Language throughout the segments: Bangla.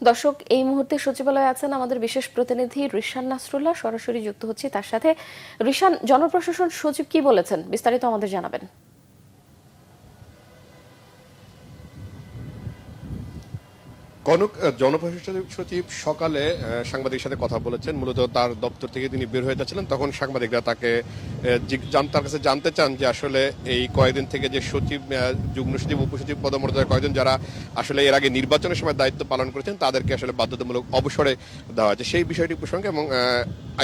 দর্শক, এই মুহূর্তে সচিবালয়ে আছেন আমাদের বিশেষ প্রতিনিধি রিশান নাসরুল্লাহ, সরাসরি যুক্ত হচ্ছে তার সাথে। রিশান, জনপ্রশাসন সচিব কি বলেছেন, বিস্তারিত আমাদের জানাবেন। কনক, জনপ্রশাসন সচিব সকালে সাংবাদিকের সাথে কথা বলেছেন। মূলত তার দপ্তর থেকে তিনি বের হয়ে যাচ্ছিলেন, তখন সাংবাদিকরা তাকে তার কাছে জানতে চান যে আসলে এই কয়েকদিন থেকে যে সচিব, যুগ্ম সচিব, উপসচিব পদমর্যাদার কয়েকজন যারা আসলে এর আগে নির্বাচনের সময় দায়িত্ব পালন করেছেন তাদেরকে আসলে বাধ্যতামূলক অবসরে দেওয়া হয়েছে, সেই বিষয়টি প্রসঙ্গে এবং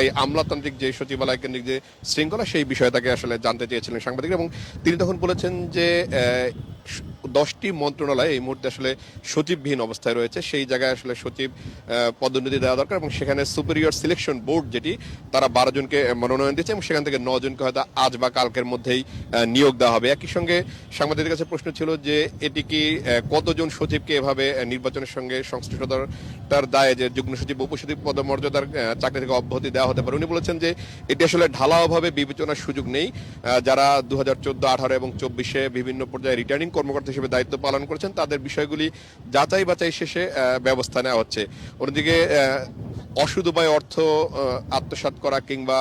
এই আমলাতান্ত্রিক যে সচিবালয় কেন্দ্রিক যে শৃঙ্খলা, সেই বিষয়ে তাকে আসলে জানতে চেয়েছিলেন সাংবাদিকরা। এবং তিনি তখন বলেছেন যে 10টি মন্ত্রণালয় এই মুহূর্তে আসলে সচিববিহীন অবস্থায় রয়েছে, সেই জায়গায় আসলে সচিব পদোন্নতি দেওয়া দরকার এবং সেখানে সুপিরিয়র সিলেকশন বোর্ড, যেটি তারা 12 জনকে মনোনয়ন দিয়েছে এবং সেখান থেকে 9 জনকে হয়তো আজ বা কালকের মধ্যেই নিয়োগ দেওয়া হবে। একই সঙ্গে সাংবাদিকদের কাছে প্রশ্ন ছিল যে এটি কি কতজন সচিবকে এভাবে নির্বাচনের সঙ্গে সংশ্লিষ্টতার দায়ে যে যুগ্ম সচিব, উপসচিব পদমর্যাদার চাকরি থেকে অব্যাহতি দেওয়া হতে পারে। উনি বলেছেন যে এটি আসলে ঢালাওভাবে বিবেচনার সুযোগ নেই। যারা 2014, 18 এবং 24-এ বিভিন্ন পর্যায়ে রিটার্নিং কর্মকর্তা হিসেবে দায়িত্ব পালন করেছেন তাদের বিষয়গুলি যাচাই বাছাই শেষে ব্যবস্থা নেওয়া হচ্ছে। অন্যদিকে অসৎ উপায়ে অর্থ আত্মসাৎ করা কিংবা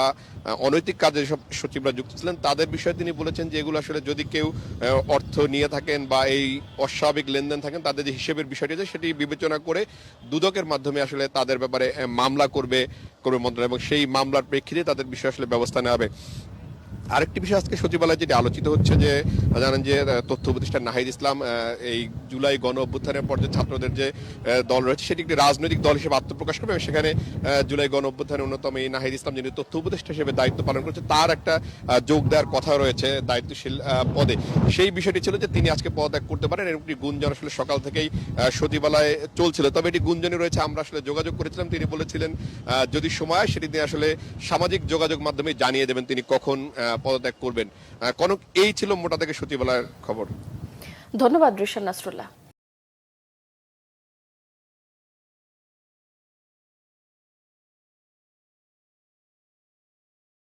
অনৈতিক কাজে যেসব সচিবরা যুক্ত ছিলেন তাদের বিষয়ে তিনি বলেছেন যে এগুলো আসলে যদি কেউ অর্থ নিয়ে থাকেন বা এই অস্বাভাবিক লেনদেন থাকেন, তাদের যে হিসেবের বিষয়টি আছে সেটি বিবেচনা করে দুদকের মাধ্যমে আসলে তাদের ব্যাপারে মামলা করবে মন্ত্রণালয় এবং সেই মামলার প্রেক্ষিতে তাদের বিষয়ে আসলে ব্যবস্থা নেওয়া হবে। আরেকটি বিষয় আজকে সচিবালয়ে যেটি আলোচিত হচ্ছে যে জানেন যে তথ্য উপদেষ্টা নাহিদ ইসলাম এই জুলাই গণ অভ্যুত্থানের পর যে ছাত্রদের যে দল রয়েছে সেটি একটি রাজনৈতিক দল হিসেবে আত্মপ্রকাশ করবে এবং সেখানে জুলাই গণ অভ্যুত্থানের অন্যতম এই নাহিদ ইসলাম যিনি তথ্য উপদেষ্টা হিসেবে দায়িত্ব পালন করছে তার একটা যোগ দেওয়ার কথা রয়েছে দায়িত্বশীল পদে। সেই বিষয়টি ছিল যে তিনি আজকে পদত্যাগ করতে পারেন, এরকম একটি গুঞ্জন আসলে সকাল থেকেই সচিবালয়ে চলছিল। তবে এটি গুঞ্জনই রয়েছে, আমরা আসলে যোগাযোগ করেছিলাম, তিনি বলেছিলেন যদি সময় সেটি দিয়ে আসলে সামাজিক যোগাযোগ মাধ্যমে জানিয়ে দেবেন তিনি কখন পদত্যাগ করবেন। কনক, এই ছিল মোটা থেকে সচিবালয়ের খবর। ধন্যবাদ রিশান নাসরুল্লাহ।